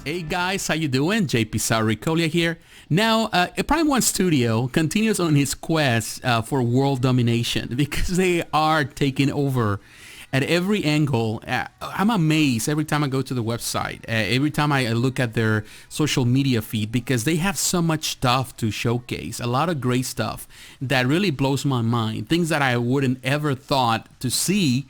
Hey guys, how you doing? jpsarrireviews here. Now, Prime1 Studio continues on its quest for world domination because they are taking over at every angle. I'm amazed every time I go to the website, every time I look at their social media feed, because they have so much stuff to showcase, a lot of great stuff that really blows my mind, things that I wouldn't ever thought to see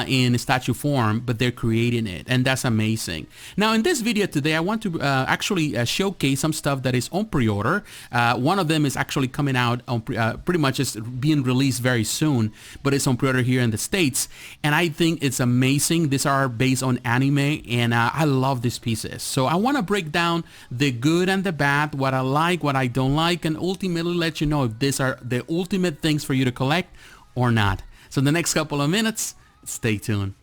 in statue form, but they're creating it, and that's amazing. Now in this video today I want to actually showcase some stuff that is on pre-order. One of them is actually coming out on pretty much is being released very soon, but it's on pre-order here in the States, and I think it's amazing. These are based on anime, and I love these pieces. So I want to break down the good and the bad, what I like, what I don't like, and ultimately let you know if these are the ultimate things for you to collect or not. So in the next couple of minutes, stay tuned.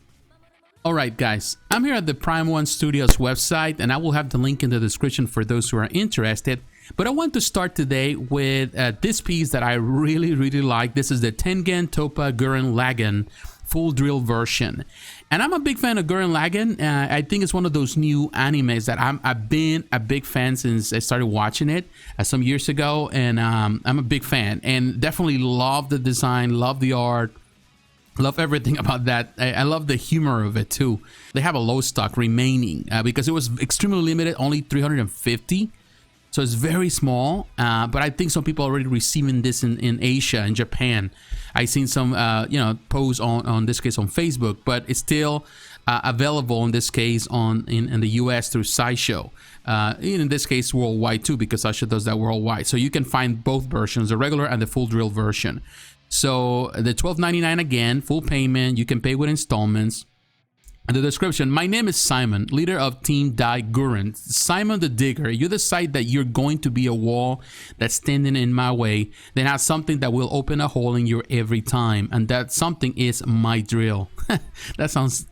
Alright guys, I'm here at the Prime1 Studios website, and I will have the link in the description for those who are interested. But I want to start today with this piece that I really like. This is the Tengen Toppa Gurren Lagann full drill version. And I'm a big fan of Gurren Lagann. I think it's one of those new animes that I've been a big fan since I started watching it some years ago, and I'm a big fan and definitely love the design, love the art, love everything about that. I love the humor of it too. They have a low stock remaining because it was extremely limited, only 350. So it's very small, but I think some people are already receiving this in Asia and Japan. I've seen some posts on this case on Facebook, but it's still available in this case in the US through Sideshow. In this case worldwide too, because Sideshow does that worldwide. So you can find both versions, the regular and the full drill version. So the $12.99 again, full payment. You can pay with installments. And the description: my name is Simon, leader of Team Dai Gurren. Simon the Digger. You decide that you're going to be a wall that's standing in my way, then have something that will open a hole in your every time, and that something is my drill. That sounds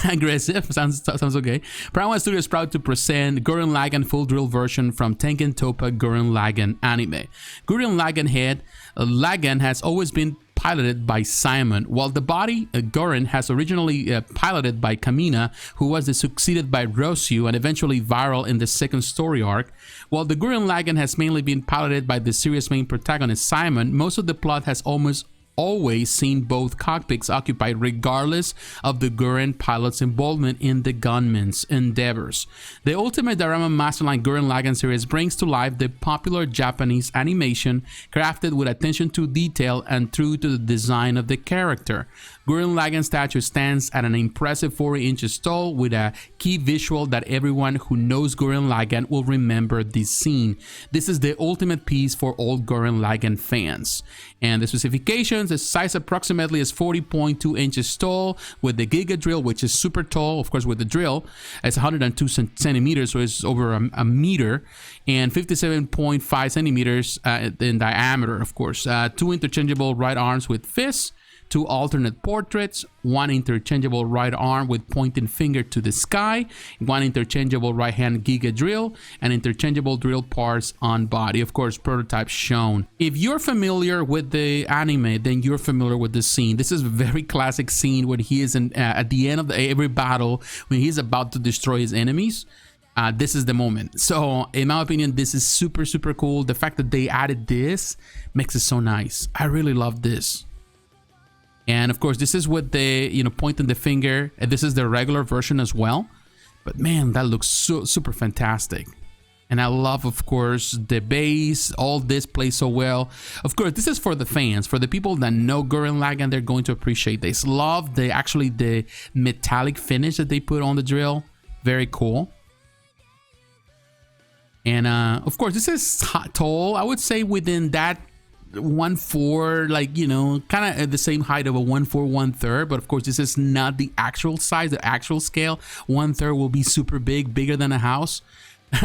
aggressive. Sounds okay. Prime1 Studio is proud to present Gurren Lagann full drill version from Tengen Toppa Gurren Lagann anime. Gurren Lagann head Lagan has always been piloted by Simon, while the body Gurren has originally piloted by Kamina, who was succeeded by Rosyu and eventually viral in the second story arc. While the Gurren Lagann has mainly been piloted by the series' main protagonist Simon, most of the plot has almost always seen both cockpits occupied, regardless of the Gurren pilot's involvement in the gunman's endeavors. The Ultimate Diorama Masterline Gurren Lagann series brings to life the popular Japanese animation, crafted with attention to detail and true to the design of the character. Gurren Lagann statue stands at an impressive 40 inches tall, with a key visual that everyone who knows Gurren Lagann will remember this scene. This is the ultimate piece for all Gurren Lagann fans. And the specifications: the size approximately is 40.2 inches tall, with the Giga drill, which is super tall, of course with the drill. It's 102 centimeters, so it's over a meter, and 57.5 centimeters in diameter, of course. Two interchangeable right arms with fists, two alternate portraits, one interchangeable right arm with pointing finger to the sky, one interchangeable right hand Giga drill, and interchangeable drill parts on body. Of course, prototypes shown. If you're familiar with the anime, then you're familiar with the scene. This is a very classic scene when he is at the end of every battle, when he's about to destroy his enemies. This is the moment. So in my opinion, this is super cool. The fact that they added this makes it so nice. I really love this. And of course, this is with the pointing the finger, and this is the regular version as well. But man, that looks super fantastic. And I love, of course, the base. All this plays so well. Of course, this is for the fans, for the people that know Gurren Lagann. They're going to appreciate this. Love the metallic finish that they put on the drill. Very cool. And of course, this is tall. I would say within that 1/4, like, kind of at the same height of a 1/4 1/3, but of course this is not the actual size, the actual scale. 1/3 will be super bigger than a house,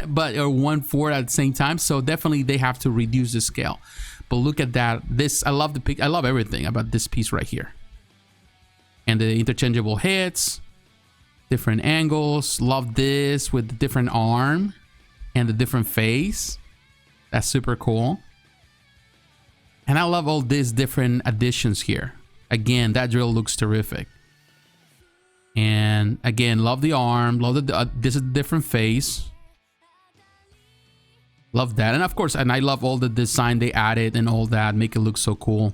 but or 1/4 at the same time. So definitely they have to reduce the scale. But look at that. This, I love I love everything about this piece right here. And the interchangeable heads, different angles. Love this with the different arm and the different face. That's super cool. And I love all these different additions here. Again, that drill looks terrific. And again, love the arm, love the this is a different face. Love that. And of course, and I love all the design they added and all that, make it look so cool.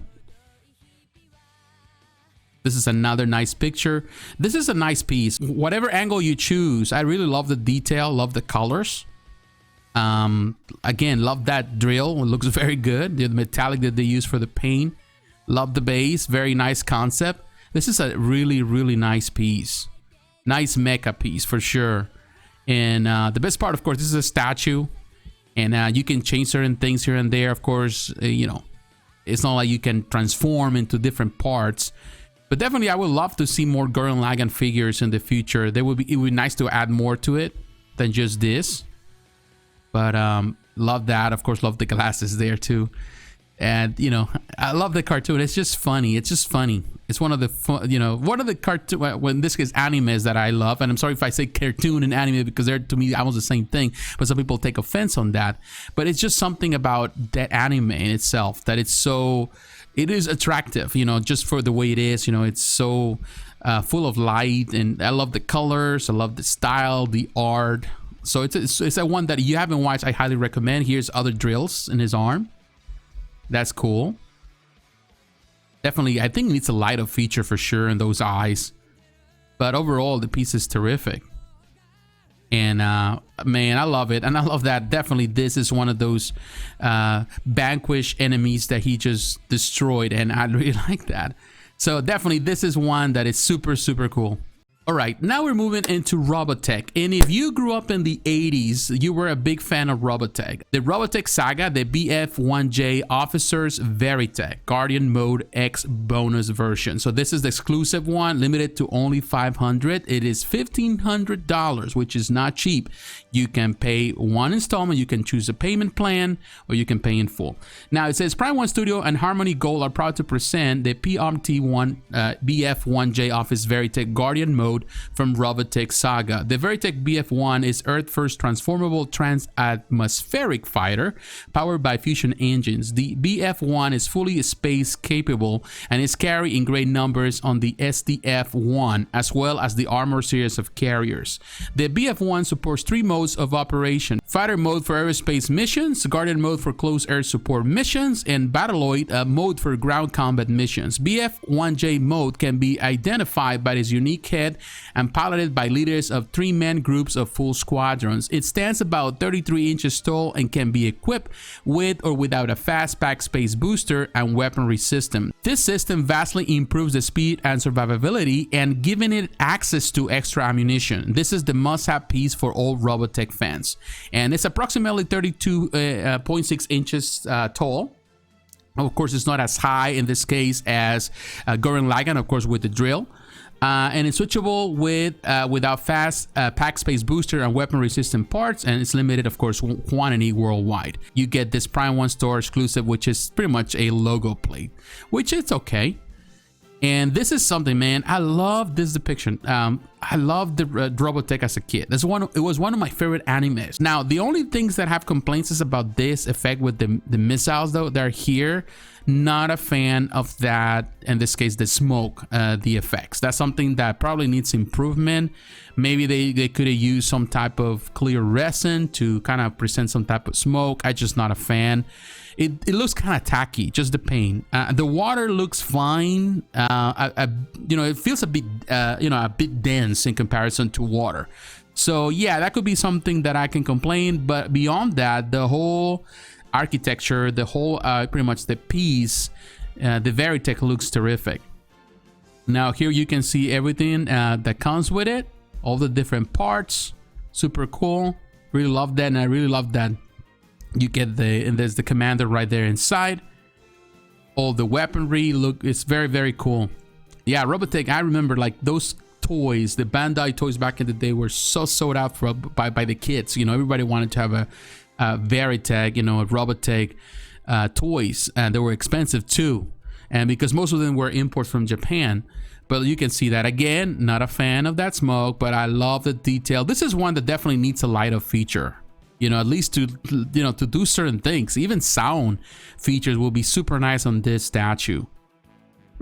This is another nice picture. This is a nice piece. Whatever angle you choose, I really love the detail, love the colors. Again, love that drill. It looks very good. The metallic that they use for the paint. Love the base. Very nice concept. This is a really, really nice piece. Nice mecha piece for sure. And the best part, of course, this is a statue. And you can change certain things here and there. Of course, you know, it's not like you can transform into different parts. But definitely, I would love to see more Gurren Lagann figures in the future. It would be nice to add more to it than just this. But love that. Of course, love the glasses there too. And you know, I love the cartoon. It's just funny. It's just funny. It's one of the you know, one of the cartoon, well, in this case, animes that I love. And I'm sorry if I say cartoon and anime because they're to me almost the same thing. But some people take offense on that. But it's just something about that anime in itself that it's so. It is attractive, you know, just for the way it is. You know, it's so full of light, and I love the colors. I love the style, the art. So it's a one that you haven't watched. I highly recommend. Here's other drills in his arm. That's cool. Definitely, I think it needs a light up feature for sure in those eyes. But overall, the piece is terrific. And man, I love it. And I love that. Definitely, this is one of those vanquished enemies that he just destroyed. And I really like that. So definitely, this is one that is super, super cool. All right, now we're moving into Robotech. And if you grew up in the 80s, you were a big fan of Robotech. The Robotech saga, the VF-1J Officers Veritech Guardian Mode X bonus version. So this is the exclusive one, limited to only 500. It is $1,500, which is not cheap. You can pay one installment, you can choose a payment plan, or you can pay in full. Now it says Prime1 Studio and Harmony Gold are proud to present the PRT1 VF-1J Office Veritech Guardian Mode from Robotech Saga. The Veritech BF-1 is Earth's first transformable trans-atmospheric fighter powered by fusion engines. The BF-1 is fully space capable and is carried in great numbers on the SDF-1 as well as the Armor series of carriers. The BF-1 supports 3 modes of operation: fighter mode for aerospace missions, guardian mode for close air support missions, and battleoid mode for ground combat missions. BF-1J mode can be identified by its unique head and piloted by leaders of 3-man groups of full squadrons. It stands about 33 inches tall and can be equipped with or without a fast-pack space booster and weaponry system. This system vastly improves the speed and survivability and giving it access to extra ammunition. This is the must-have piece for all Robotech fans. And it's approximately 32.6 inches tall. Of course, it's not as high in this case as Gurren Lagann, of course, with the drill. And it's switchable with without fast pack space booster and weapon resistant parts, and it's limited, of course, quantity worldwide. You get this Prime1 store exclusive, which is pretty much a logo plate, which is okay. And this is something, man, I love this depiction. I loved the Robotech as a kid. It was one of my favorite animes. Now, the only things that have complaints is about this effect with the missiles, though. They're here. Not a fan of that. In this case, the smoke, the effects. That's something that probably needs improvement. Maybe they could have used some type of clear resin to kind of present some type of smoke. I'm just not a fan. It looks kind of tacky, just the paint. The water looks fine. You know, it feels a bit, you know, a bit dense in comparison to water. So yeah, that could be something that I can complain. But beyond that, the whole architecture, the whole, pretty much the piece, the Veritech looks terrific. Now here you can see everything that comes with it, all the different parts. Super cool. Really love that, and I really love that. You get and there's the commander right there inside. All the weaponry, look, it's very, very cool. Yeah, Robotech, I remember like those toys, the Bandai toys back in the day were so sold out by the kids. You know, everybody wanted to have a Veritech, you know, a Robotech toys, and they were expensive too. And because most of them were imports from Japan. But you can see that again, not a fan of that smoke, but I love the detail. This is one that definitely needs a light up feature. You know, at least to, you know, to do certain things. Even sound features will be super nice on this statue.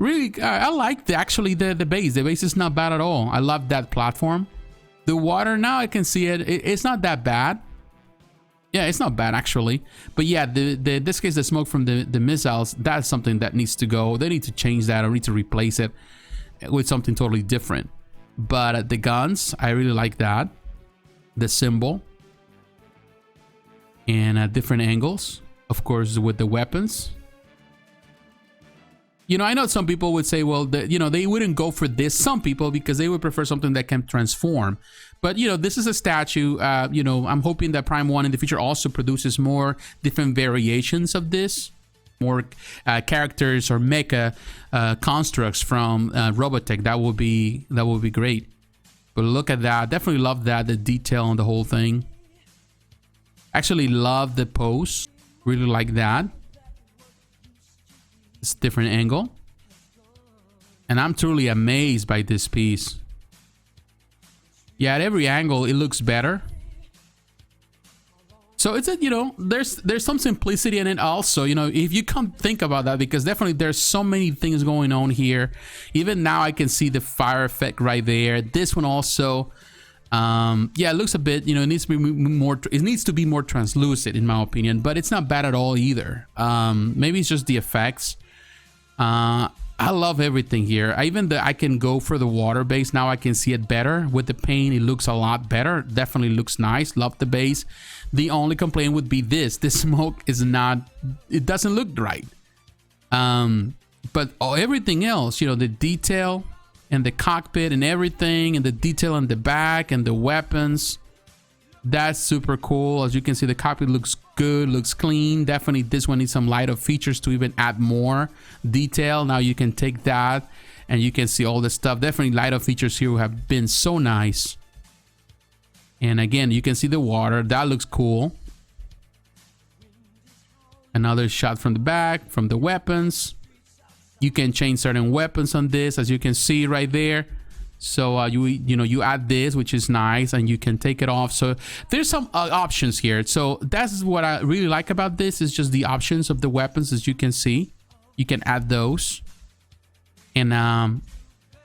Really, I like actually the base. The base is not bad at all. I love that platform. The water, now I can see it. It's not that bad. Yeah, it's not bad actually. But yeah, this case, the smoke from the missiles, that's something that needs to go. They need to change that or need to replace it with something totally different. But the guns, I really like that. The symbol. And at different angles, of course, with the weapons. You know, I know some people would say, well, you know, they wouldn't go for this. Some people, because they would prefer something that can transform. But, you know, this is a statue. You know, I'm hoping that Prime1 in the future also produces more different variations of this. More characters or mecha constructs from Robotech. That would be great. But look at that. Definitely love that. The detail on the whole thing. Actually love the pose. Really like that. It's a different angle. And I'm truly amazed by this piece. Yeah, at every angle it looks better. So it's a, you know, there's some simplicity in it also, you know, if you come think about that, because definitely there's so many things going on here. Even now I can see the fire effect right there. This one also, yeah, it looks a bit, you know, it needs to be more translucent in my opinion, but it's not bad at all either. Maybe it's just the effects. I love everything here. I can go for the water base. Now I can see it better with the paint. It looks a lot better. Definitely looks nice. Love the base. The only complaint would be this smoke is not, it doesn't look right. But everything else, you know, the detail and the cockpit and everything, and the detail on the back and the weapons, that's super cool. As you can see, the cockpit looks good, looks clean. Definitely this one needs some lighter features to even add more detail. Now you can take that and you can see all the stuff. Definitely lighter features here have been so nice. And again, you can see the water. That looks cool. Another shot from the back, from the weapons. You can change certain weapons on this, as you can see right there. So you know, you add this, which is nice, and you can take it off. So there's some options here. So that's what I really like about this, is just the options of the weapons. As you can see, you can add those, and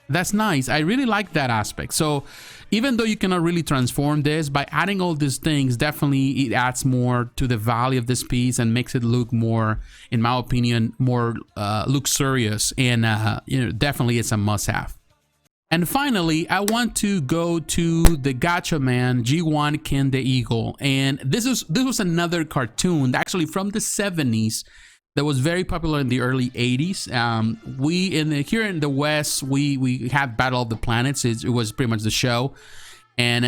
that's nice. I really like that aspect. So even though you cannot really transform this, by adding all these things, definitely it adds more to the value of this piece and makes it look more, in my opinion, more luxurious. And you know, definitely it's a must-have. And finally, I want to go to the Gatchaman G1 Ken the Eagle. And this was another cartoon actually from the 70s that was very popular in the early 80s. Here in the West, we had Battle of the Planets. It was pretty much the show. And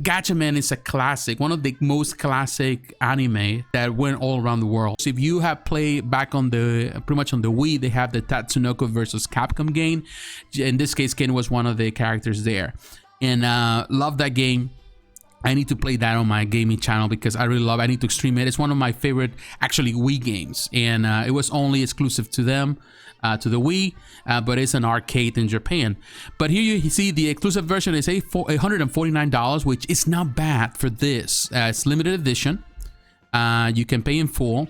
Gatchaman is a classic, one of the most classic anime that went all around the world. So if you have played back on pretty much on the Wii, they have the Tatsunoko versus Capcom game. In this case, Ken was one of the characters there. And love that game. I need to play that on my gaming channel because I really love it. I need to stream it. It's one of my favorite, actually, Wii games. And it was only exclusive to them, to the Wii, but it's an arcade in Japan. But here you see the exclusive version is $149, which is not bad for this. It's limited edition. You can pay in full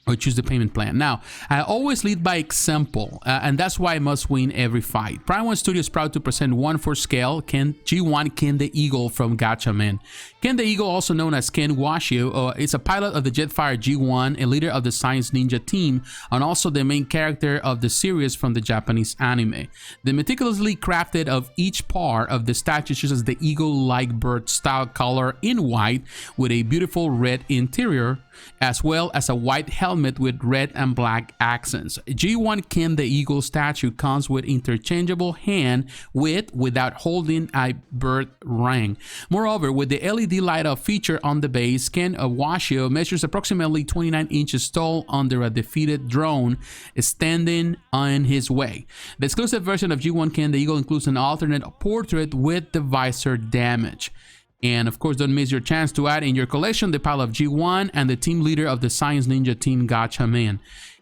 or choose the payment plan. Now, I always lead by example, and that's why I must win every fight. Prime1 Studio is proud to present 1/4 scale G1 Ken the Eagle from Gatchaman. Ken the Eagle, also known as Ken Washio, is a pilot of the Jetfire G1, a leader of the Science Ninja team, and also the main character of the series from the Japanese anime. The meticulously crafted of each part of the statue chooses the eagle-like bird style color in white with a beautiful red interior, as well as a white helmet with red and black accents. G1 Ken the Eagle statue comes with interchangeable hand without holding a bird ring. Moreover, with the LED light up feature on the base, Ken Washio measures approximately 29 inches tall under a defeated drone standing on his way. The exclusive version of G1 Ken the Eagle includes an alternate portrait with the visor damage. And of course, don't miss your chance to add in your collection the pile of G1 and the team leader of the Science Ninja team, Gatchaman.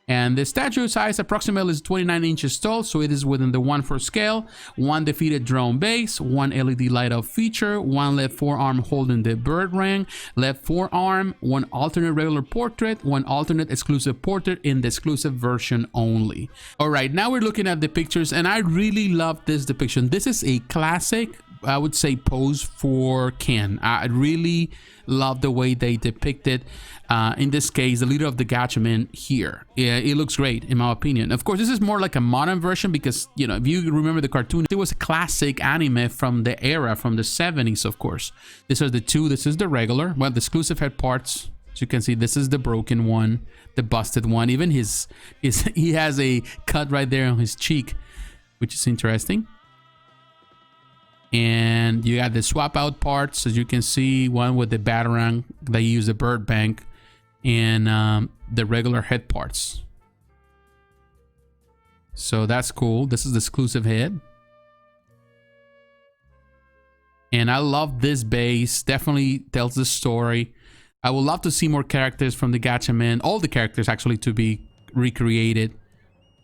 And the statue size approximately is 29 inches tall, so it is within the 1/4 scale. One defeated drone base, one LED light up feature, one left forearm holding the bird ring, left forearm, one alternate regular portrait, one alternate exclusive portrait in the exclusive version only. All right, now we're looking at the pictures, and I really love this depiction. This is a classic, I would say, pose for Ken. I really love the way they depicted, in this case, the leader of the Gatchaman here. Yeah, it looks great in my opinion. Of course, this is more like a modern version because, you know, if you remember the cartoon, it was a classic anime from the era, from the 70s, of course. These are the two. This is the regular, well, the exclusive head parts. As you can see, this is the broken one, the busted one. Even he has a cut right there on his cheek, which is interesting. And you got the swap out parts, as you can see, one with the batarang, they use the bird bank, and the regular head parts. So that's cool. This is the exclusive head. And I love this base. Definitely tells the story. I would love to see more characters from the Gatchaman, all the characters actually, to be recreated.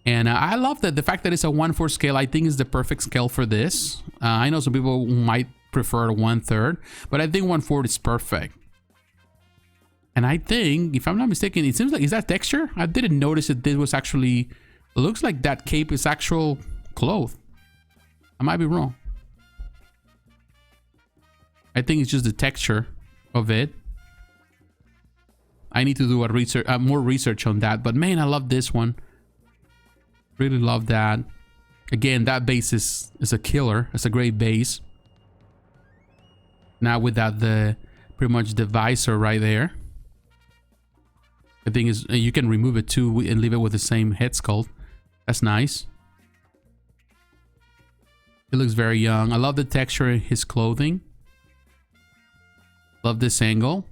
And I love that the fact that it's a 1/4 scale, I think is the perfect scale for this. I know some people might prefer 1/3, but I think 1/4 is perfect. And I think, if I'm not mistaken, it seems like, is that texture? I didn't notice that this was actually, it looks like that cape is actual cloth. I might be wrong. I think it's just the texture of it. I need to do a more research on that, but man, I love this one. Really love that. Again, that base is a killer. It's a great base. Now with that, the pretty much the visor right there. The thing is, you can remove it too and leave it with the same head sculpt. That's nice. It looks very young. I love the texture in his clothing. Love this angle.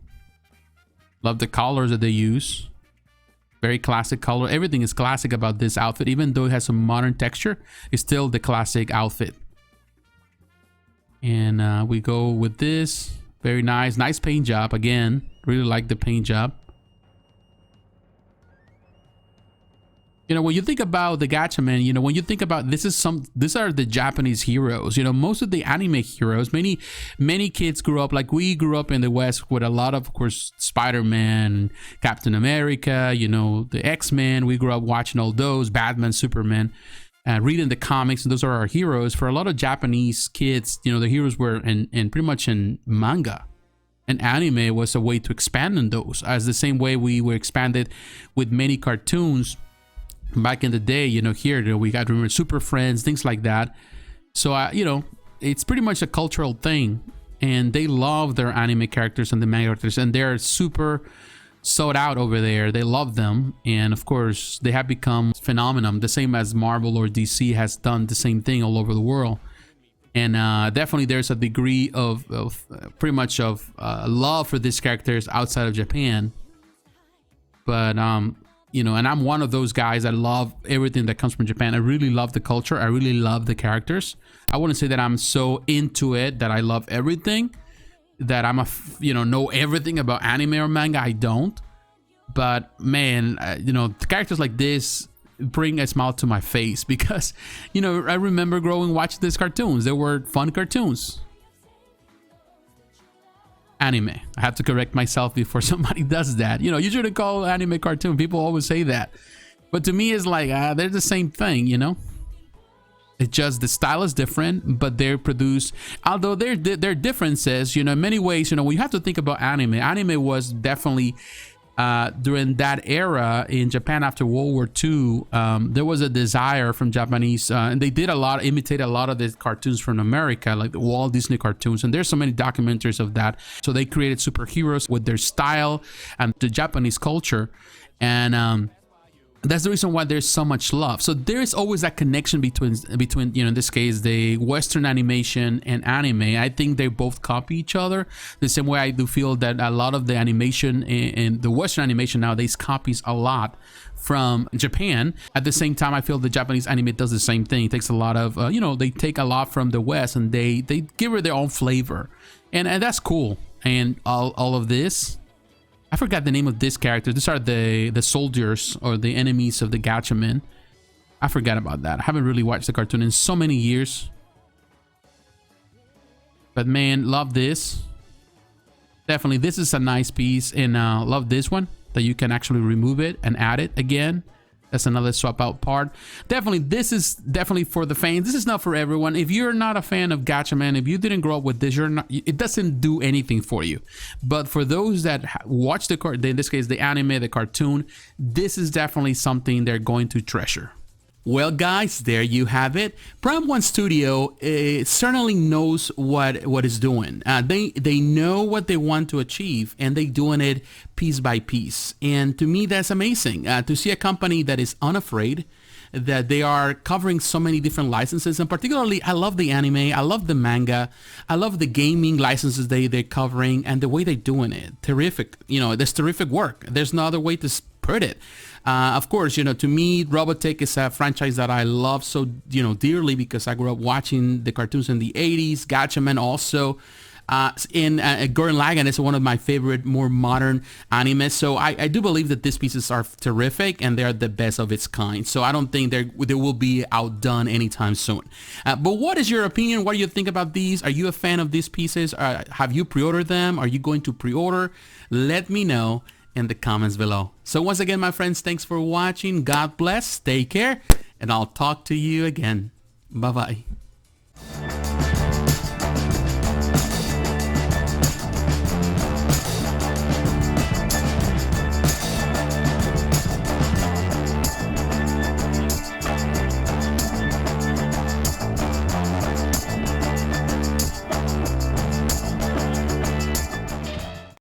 Love the colors that they use. Very classic color. Everything is classic about this outfit. Even though it has some modern texture, it's still the classic outfit. And we go with this. Very nice. Nice paint job. Again, really like the paint job. You know, when you think about the Gatchaman, you know, when you think about these are the Japanese heroes. You know, most of the anime heroes, many kids grew up, like we grew up in the West with a lot of course, Spider-Man, Captain America, you know, the X-Men. We grew up watching all those, Batman, Superman, reading the comics. And those are our heroes. For a lot of Japanese kids, you know, the heroes were in pretty much in manga. And anime was a way to expand on those, as the same way we were expanded with many cartoons back in the day. You know, here, you know, we got to remember Super Friends, things like that. So you know, it's pretty much a cultural thing, and they love their anime characters and the manga characters, and they're super sought out over there. They love them, and of course they have become phenomenon, the same as Marvel or DC has done the same thing all over the world. And definitely there's a degree of pretty much of love for these characters outside of Japan. But you know, and I'm one of those guys that love everything that comes from Japan. I really love the culture. I really love the characters. I wouldn't say that I'm so into it that I love everything, that I'm know everything about anime or manga. I don't. But man, you know, the characters like this bring a smile to my face because, you know, I remember watching these cartoons. They were fun cartoons. Anime. I have to correct myself before somebody does that. You know, you shouldn't call anime cartoon. People always say that. But to me, it's like, they're the same thing, you know? It's just the style is different, but they're produced, although there are differences, you know, in many ways. You know, when you have to think about anime was definitely during that era in Japan after World War II, there was a desire from Japanese, and they did imitate a lot of the cartoons from America, like the Walt Disney cartoons. And there's so many documentaries of that. So they created superheroes with their style and the Japanese culture. And that's the reason why there's so much love. So there is always that connection between you know, in this case, the Western animation and anime. I think they both copy each other the same way I do feel that a lot of the animation and the Western animation nowadays copies a lot from Japan. At the same time, I feel the Japanese anime does the same thing. It takes a lot of you know, they take a lot from the West and they give it their own flavor, and that's cool. And all of this, I forgot the name of this character. These are the soldiers or the enemies of the Gatchaman. I forgot about that. I haven't really watched the cartoon in so many years. But man, love this. Definitely, this is a nice piece. And love this one, that you can actually remove it and add it again. That's another swap out part. Definitely, this is definitely for the fans. This is not for everyone. If you're not a fan of Gatchaman, if you didn't grow up with this, you're not. It doesn't do anything for you. But for those that watch the in this case, the anime, the cartoon, this is definitely something they're going to treasure. Well, guys, there you have it. Prime1 Studio certainly knows what it's doing. They know what they want to achieve, and they're doing it piece by piece. And to me, that's amazing. To see a company that is unafraid, that they are covering so many different licenses, and particularly, I love the anime, I love the manga, I love the gaming licenses they're covering, and the way they're doing it. Terrific. You know, there's terrific work. There's no other way to put it. Of course, you know, to me, Robotech is a franchise that I love so, you know, dearly, because I grew up watching the cartoons in the 80s. Gatchaman also. Gurren Lagann is one of my favorite, more modern animes. So I do believe that these pieces are terrific, and they're the best of its kind. So I don't think they will be outdone anytime soon. But what is your opinion? What do you think about these? Are you a fan of these pieces? Have you pre-ordered them? Are you going to pre-order? Let me know in the comments below. So once again, my friends, thanks for watching. God bless, take care, and I'll talk to you again. Bye-bye.